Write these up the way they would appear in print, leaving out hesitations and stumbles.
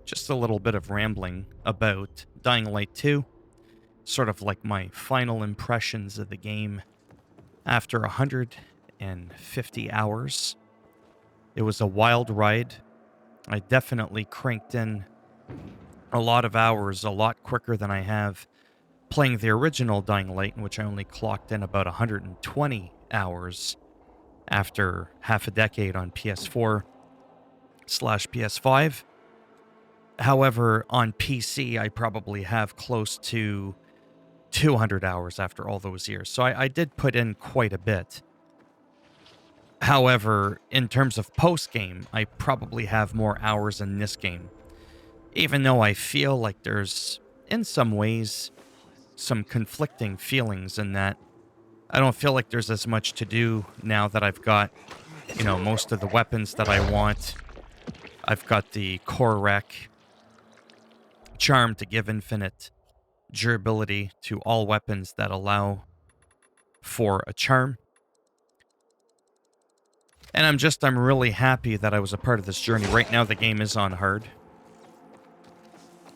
just a little bit of rambling about Dying Light 2, sort of like my final impressions of the game after 150 hours. It was a wild ride. I definitely cranked in a lot of hours a lot quicker than I have playing the original Dying Light, in which I only clocked in about 120 hours after half a decade on PS4/PS5. However, on PC, I probably have close to 200 hours after all those years. So I did put in quite a bit. However, in terms of post-game, I probably have more hours in this game. Even though I feel like there's, in some ways, some conflicting feelings in that I don't feel like there's as much to do now that I've got, most of the weapons that I want. I've got the codec charm to give infinite durability to all weapons that allow for a charm. And I'm really happy that I was a part of this journey. Right now the game is on hard.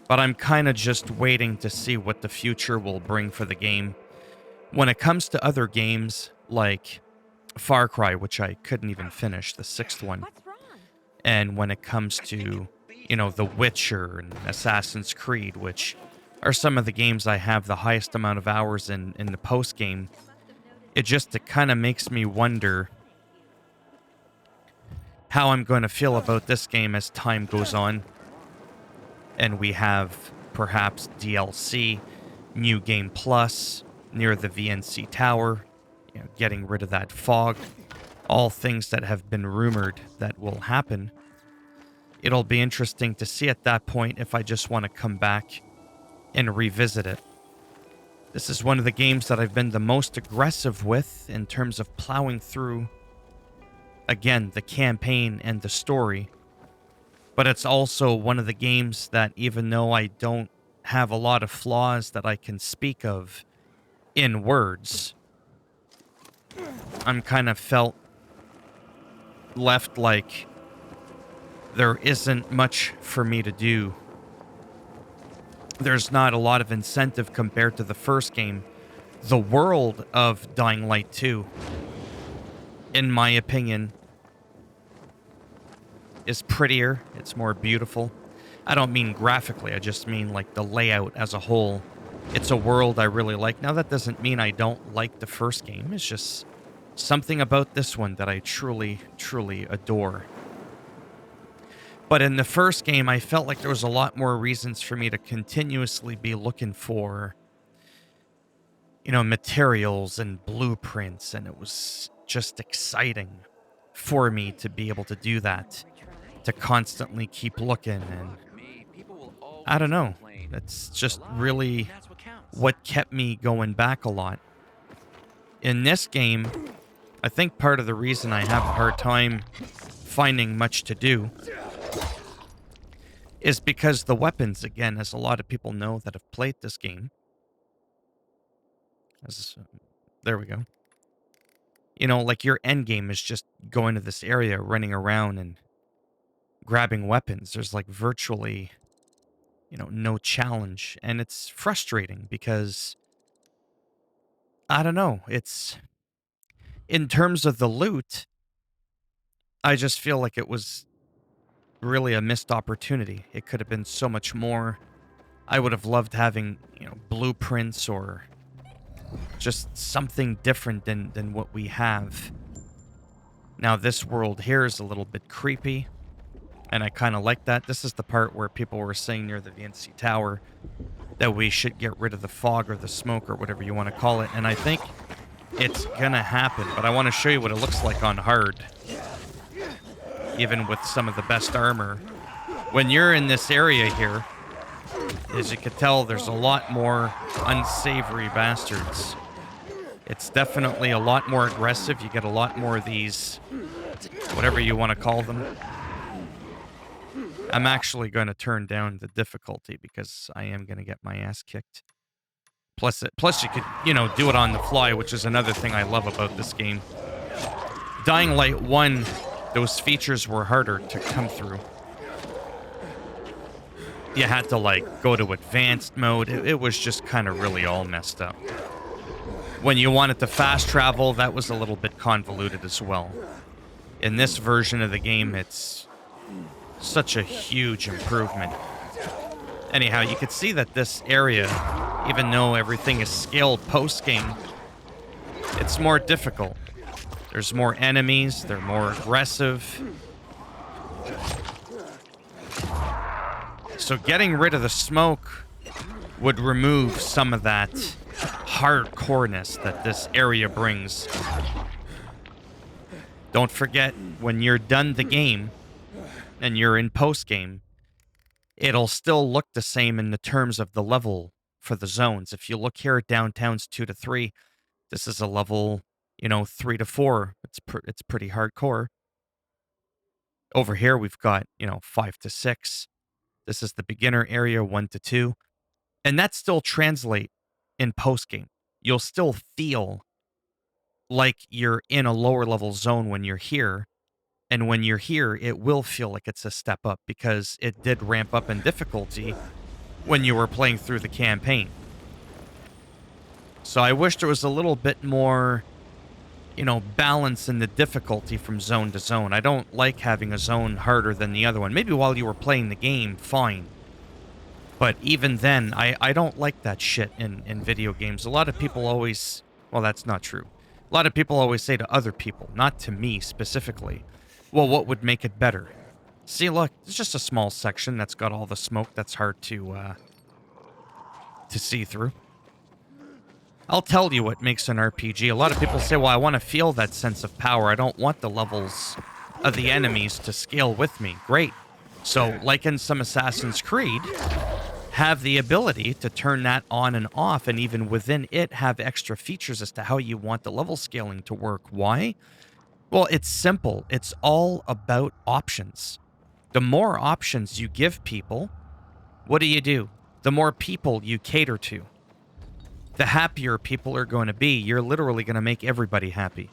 But I'm kind of just waiting to see what the future will bring for the game. When it comes to other games like Far Cry, which I couldn't even finish, the 6th one. And when it comes to, The Witcher and Assassin's Creed, which are some of the games I have the highest amount of hours in the post-game, it kind of makes me wonder how I'm going to feel about this game as time goes on. And we have perhaps DLC, New Game Plus, near the VNC Tower, getting rid of that fog, all things that have been rumored that will happen. It'll be interesting to see at that point if I just want to come back and revisit it. This is one of the games that I've been the most aggressive with in terms of plowing through, again, the campaign and the story. But it's also one of the games that, even though I don't have a lot of flaws that I can speak of in words, I'm kind of felt left like there isn't much for me to do. There's not a lot of incentive compared to the first game. The world of Dying Light 2, in my opinion, is prettier. It's more beautiful. I don't mean graphically, I just mean like the layout as a whole. It's a world I really like. Now, that doesn't mean I don't like the first game. It's just something about this one that I truly, truly adore. But in the first game, I felt like there was a lot more reasons for me to continuously be looking for, materials and blueprints, and it was just exciting for me to be able to do that, to constantly keep looking. And I don't know, that's just really what kept me going back a lot. In this game, I think part of the reason I have a hard time finding much to do is because the weapons, again, as a lot of people know that have played this game, there we go. Like your end game is just going to this area, running around and grabbing weapons. There's like virtually, no challenge. And it's frustrating because, I don't know, it's, in terms of the loot, I just feel like it was really a missed opportunity. It could have been so much more. I would have loved having, blueprints or just something different than what we have. Now, this world here is a little bit creepy, and I kind of like that. This is the part where people were saying near the VNC Tower that we should get rid of the fog or the smoke or whatever you want to call it, and I think it's gonna happen, but I want to show you what it looks like on hard. Even with some of the best armor. When you're in this area here, as you can tell, there's a lot more unsavory bastards. It's definitely a lot more aggressive. You get a lot more of these, whatever you want to call them. I'm actually going to turn down the difficulty because I am going to get my ass kicked. Plus you could, do it on the fly, which is another thing I love about this game. Dying Light 1, those features were harder to come through. You had to, like, go to advanced mode. It was just kind of really all messed up. When you wanted to fast travel, that was a little bit convoluted as well. In this version of the game, it's such a huge improvement. Anyhow, you could see that this area, even though everything is scaled post-game, it's more difficult. There's more enemies, they're more aggressive. So getting rid of the smoke would remove some of that hardcoreness that this area brings. Don't forget, when you're done the game and you're in post-game, it'll still look the same in the terms of the level for the zones. If you look here at downtowns 2 to 3, this is a level, 3 to 4. It's pretty hardcore. Over here, we've got, 5 to 6. This is the beginner area, 1 to 2. And that still translate in post-game. You'll still feel like you're in a lower level zone when you're here. And when you're here, it will feel like it's a step up because it did ramp up in difficulty when you were playing through the campaign. So I wish there was a little bit more, balance in the difficulty from zone to zone. I don't like having a zone harder than the other one. Maybe while you were playing the game, fine. But even then, I don't like that shit in video games. A lot of people always... Well, that's not true. A lot of people always say to other people, not to me specifically, well, what would make it better? See, look, it's just a small section that's got all the smoke that's hard to see through. I'll tell you what makes an RPG. A lot of people say, well, I want to feel that sense of power. I don't want the levels of the enemies to scale with me. Great. So, like in some Assassin's Creed, have the ability to turn that on and off, and even within it have extra features as to how you want the level scaling to work. Why? Well, it's simple. It's all about options. The more options you give people, what do? The more people you cater to. The happier people are going to be. You're literally going to make everybody happy.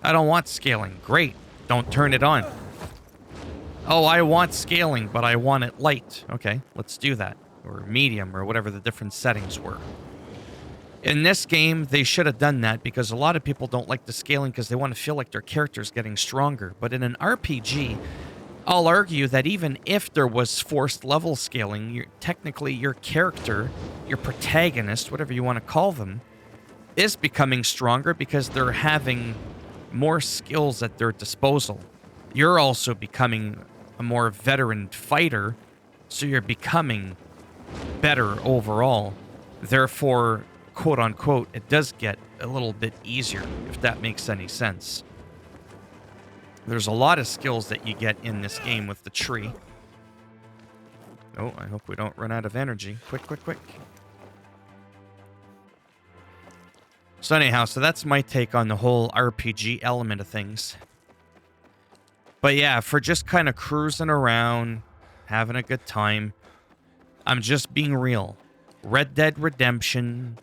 I don't want scaling. Great. Don't turn it on. Oh, I want scaling, but I want it light. Okay, let's do that. Or medium, or whatever the different settings were. In this game, they should have done that because a lot of people don't like the scaling because they want to feel like their character's getting stronger. But in an RPG, I'll argue that even if there was forced level scaling, technically your character, your protagonist, whatever you want to call them, is becoming stronger because they're having more skills at their disposal. You're also becoming a more veteran fighter, so you're becoming better overall. Therefore, quote unquote, it does get a little bit easier, if that makes any sense. There's a lot of skills that you get in this game with the tree. Oh, I hope we don't run out of energy. Quick, quick, quick. So anyhow, so that's my take on the whole RPG element of things. But yeah, for just kind of cruising around, having a good time, I'm just being real. Red Dead Redemption,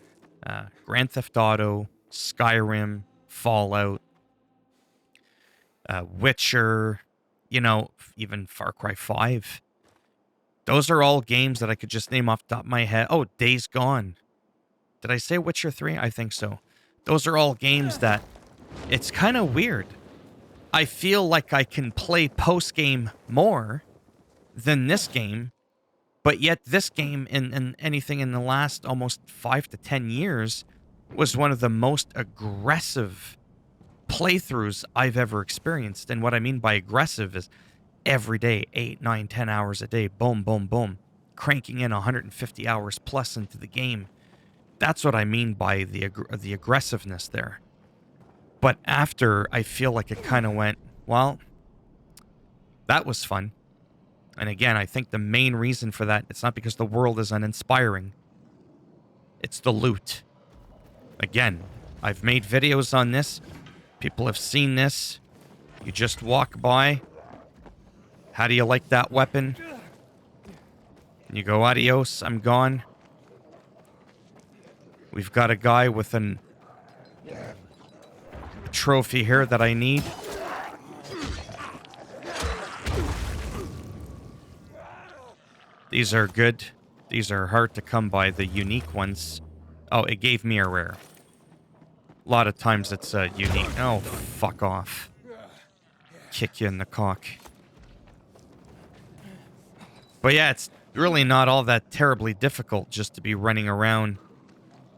Grand Theft Auto, Skyrim, Fallout, Witcher, even Far Cry 5. Those are all games that I could just name off the top of my head. Oh, Days Gone. Did I say Witcher 3? I think so. Those are all games that it's kind of weird. I feel like I can play post-game more than this game, but yet this game in anything in the last almost 5 to 10 years was one of the most aggressive playthroughs I've ever experienced. And what I mean by aggressive is every day, 8, 9, 10 hours a day, boom, boom, boom, cranking in 150 hours plus into the game. That's what I mean by the aggressiveness there. But after, I feel like it kind of went, well, that was fun. And again, I think the main reason for that, it's not because the world is uninspiring. It's the loot. Again, I've made videos on this. People have seen this. You just walk by. How do you like that weapon? And you go, adios, I'm gone. We've got a guy with a trophy here that I need. These are good. These are hard to come by, the unique ones. Oh, it gave me a rare. A lot of times it's unique. Oh, fuck off. Kick you in the cock. But yeah, it's really not all that terribly difficult just to be running around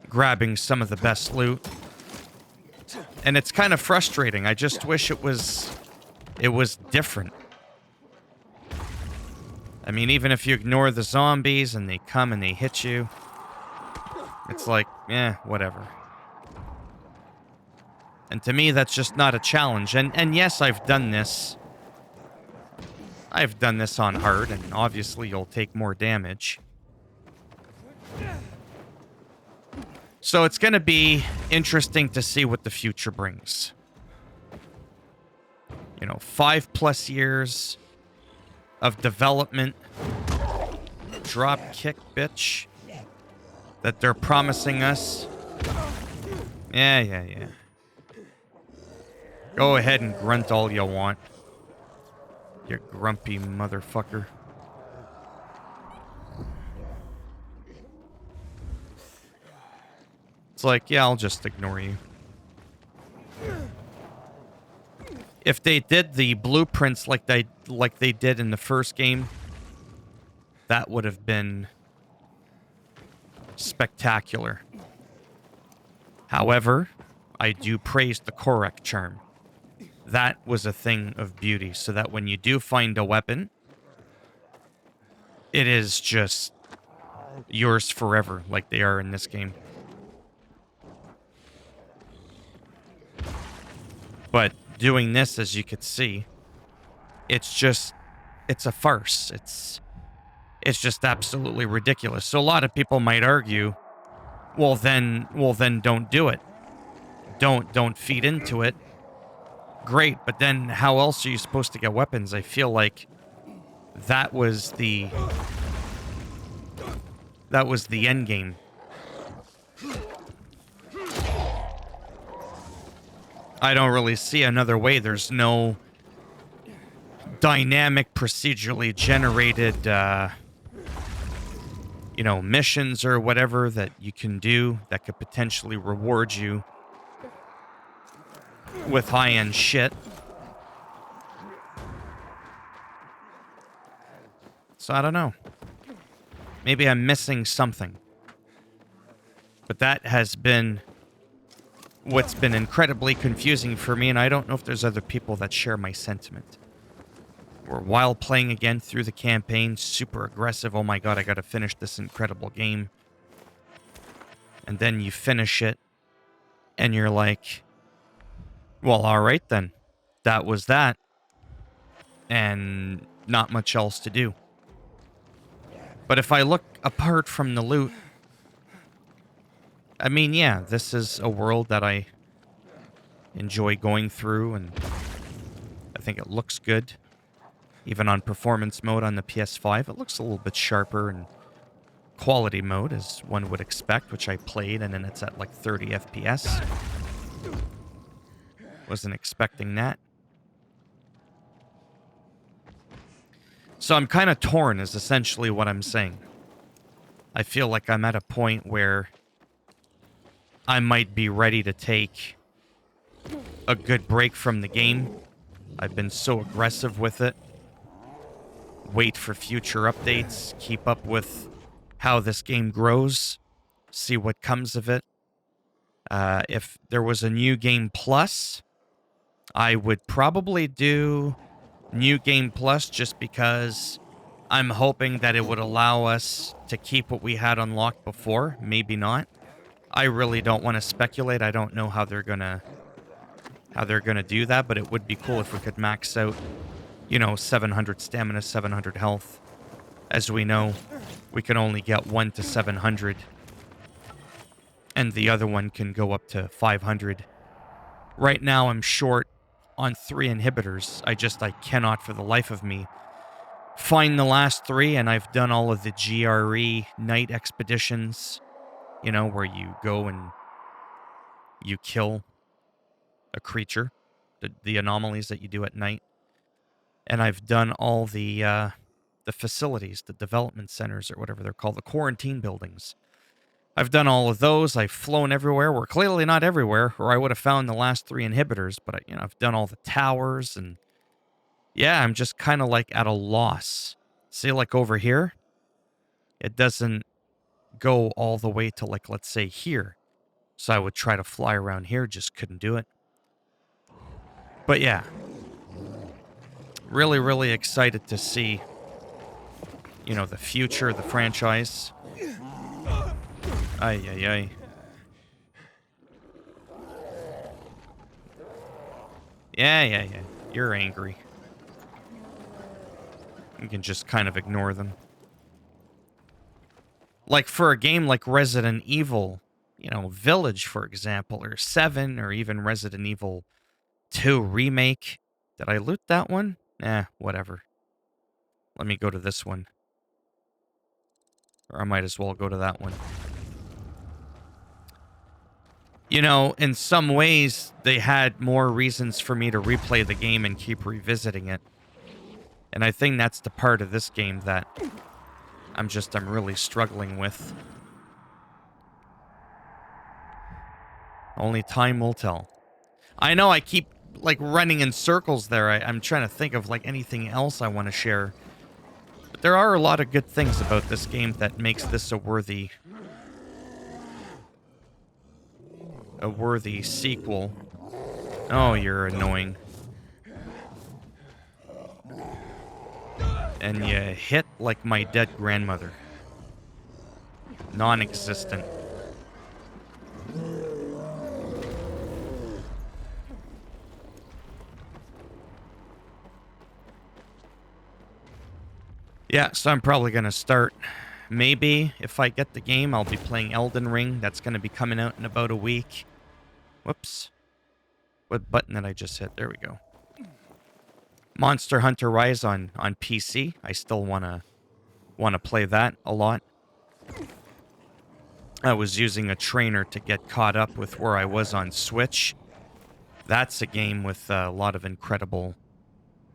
grabbing some of the best loot. And it's kind of frustrating. I just wish it was different. I mean, even if you ignore the zombies and they come and they hit you, it's like, whatever. And to me, that's just not a challenge. And yes, I've done this. I've done this on hard, and obviously you'll take more damage. So it's going to be interesting to see what the future brings. 5+ years of development. Drop kick, bitch. That they're promising us. Yeah. Go ahead and grunt all you want. You grumpy motherfucker. It's like, yeah, I'll just ignore you. If they did the blueprints like they did in the first game, that would have been spectacular. However, I do praise the codec charm. That was a thing of beauty, so that when you do find a weapon, it is just yours forever, like they are in this game. But doing this, as you could see, it's a farce. It's just absolutely ridiculous. So a lot of people might argue, well then don't do it. Don't feed into it. Great, but then how else are you supposed to get weapons? I feel like that was the end game. I don't really see another way. There's no dynamic, procedurally generated, missions or whatever that you can do that could potentially reward you with high-end shit. So I don't know. Maybe I'm missing something. But that has been what's been incredibly confusing for me, and I don't know if there's other people that share my sentiment. Or while playing again through the campaign, super aggressive, oh my god, I gotta finish this incredible game. And then you finish it, and you're like, well, alright then. That was that. And not much else to do. But if I look apart from the loot, I mean, yeah, this is a world that I enjoy going through, and I think it looks good. Even on performance mode on the PS5, it looks a little bit sharper, and quality mode, as one would expect, which I played, and then it's at like 30 FPS. Wasn't expecting that. So I'm kind of torn, is essentially what I'm saying. I feel like I'm at a point where I might be ready to take a good break from the game. I've been so aggressive with it. Wait for future updates. Keep up with how this game grows. See what comes of it. If there was a New Game Plus, I would probably do New Game Plus just because I'm hoping that it would allow us to keep what we had unlocked before. Maybe not. I really don't want to speculate. I don't know how they're gonna do that, but it would be cool if we could max out, 700 stamina, 700 health. As we know, we can only get 1 to 700, and the other one can go up to 500. Right now, I'm short on 3 inhibitors. I cannot for the life of me find the last 3, and I've done all of the GRE night expeditions, where you go and you kill a creature, the anomalies that you do at night. And I've done all the the facilities, the development centers, or whatever they're called, the quarantine buildings. I've done all of those. I've flown everywhere. We're clearly not everywhere, or I would have found the last 3 inhibitors, but I've done all the towers, and yeah, I'm just kind of like at a loss. See, like over here, it doesn't go all the way to, like, let's say here. So I would try to fly around here, just couldn't do it. But yeah, really, really excited to see, the future of the franchise. Ay, ay, ay. Yeah, yeah, yeah. You're angry. You can just kind of ignore them. Like for a game like Resident Evil, Village, for example, or 7, or even Resident Evil 2 Remake. Did I loot that one? Whatever. Let me go to this one. Or I might as well go to that one. In some ways, they had more reasons for me to replay the game and keep revisiting it. And I think that's the part of this game that I'm really struggling with. Only time will tell. I know I keep, like, running in circles there. I'm trying to think of, like, anything else I want to share. But there are a lot of good things about this game that makes this a worthy sequel. Oh, you're annoying. And you hit like my dead grandmother. Non-existent. Yeah, so I'm probably going to start. Maybe if I get the game, I'll be playing Elden Ring. That's going to be coming out in about a week. Whoops. What button did I just hit? There we go. Monster Hunter Rise on PC. I still want to play that a lot. I was using a trainer to get caught up with where I was on Switch. That's a game with a lot of incredible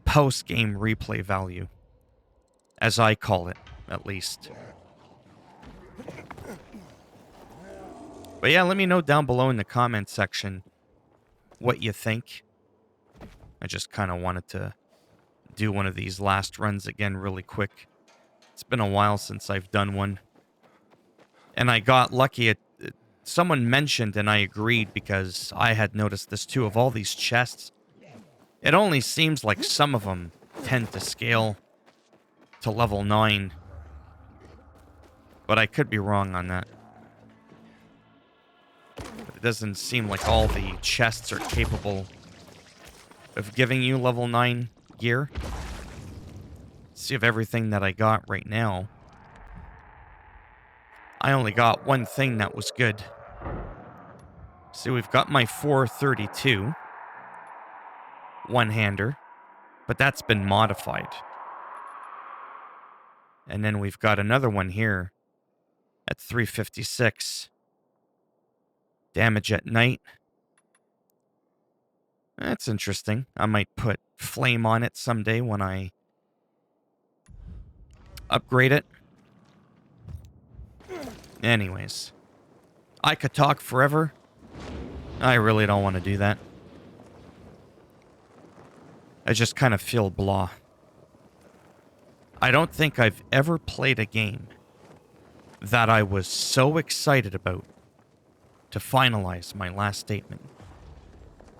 post-game replay value. As I call it, at least. But yeah, let me know down below in the comment section what you think. I just kind of wanted to do one of these last runs again really quick. It's been a while since I've done one. And I got lucky. Someone mentioned, and I agreed because I had noticed this too, of all these chests, it only seems like some of them tend to scale to level 9. But I could be wrong on that. It doesn't seem like all the chests are capable of giving you level 9 gear. Let's see if everything that I got right now. I only got one thing that was good. See, we've got my 432 one-hander, but that's been modified. And then we've got another one here at 356. Damage at night. That's interesting. I might put flame on it someday when I upgrade it. Anyways. I could talk forever. I really don't want to do that. I just kind of feel blah. I don't think I've ever played a game that I was so excited about to finalize my last statement.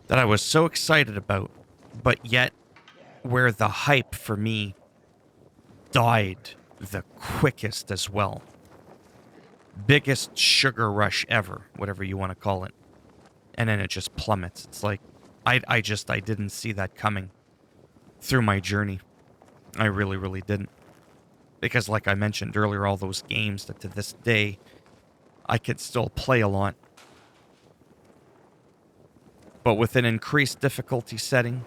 That I was so excited about, but yet where the hype for me died the quickest as well. Biggest sugar rush ever, whatever you want to call it. And then it just plummets. It's like, I didn't see that coming through my journey. I really, really didn't. Because like I mentioned earlier, all those games that to this day, I could still play a lot. But with an increased difficulty setting,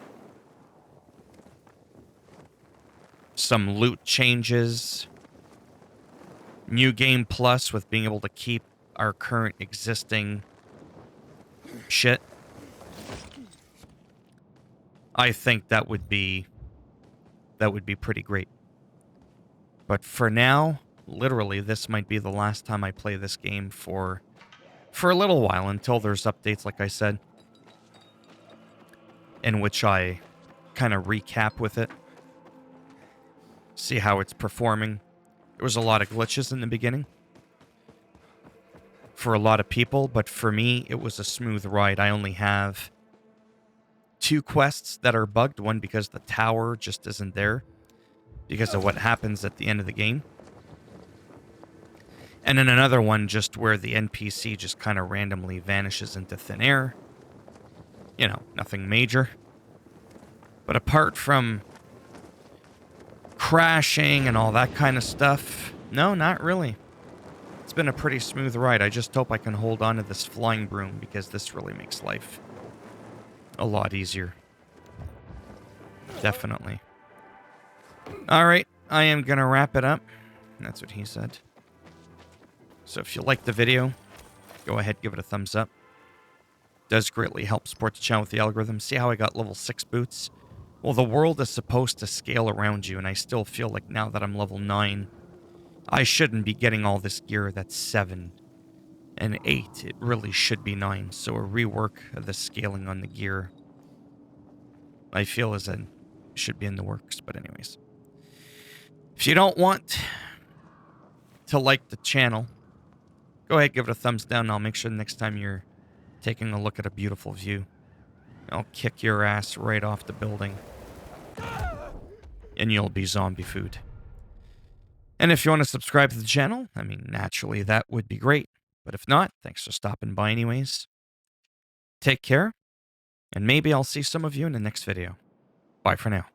some loot changes, New Game Plus with being able to keep our current existing shit, I think that would be pretty great. But for now, literally, this might be the last time I play this game for a little while until there's updates, like I said, in which I kind of recap with it, see how it's performing. There was a lot of glitches in the beginning for a lot of people, but for me, it was a smooth ride. I only have 2 quests that are bugged. One because the tower just isn't there because of what happens at the end of the game. And then another one just where the NPC just kind of randomly vanishes into thin air. You know, nothing major. But apart from crashing and all that kind of stuff, no, not really. It's been a pretty smooth ride. I just hope I can hold on to this flying broom because this really makes life a lot easier. Definitely. All right, I am going to wrap it up. That's what he said. So if you liked the video, go ahead, give it a thumbs up. Does greatly help support the channel with the algorithm. See how I got level 6 boots? Well, the world is supposed to scale around you, and I still feel like now that I'm level 9, I shouldn't be getting all this gear that's 7 and 8. It really should be 9, so a rework of the scaling on the gear, I feel should be in the works. But anyways, if you don't want to like the channel, go ahead, give it a thumbs down, and I'll make sure next time you're taking a look at a beautiful view, I'll kick your ass right off the building, and you'll be zombie food. And if you want to subscribe to the channel, I mean, naturally, that would be great. But if not, thanks for stopping by anyways. Take care, and maybe I'll see some of you in the next video. Bye for now.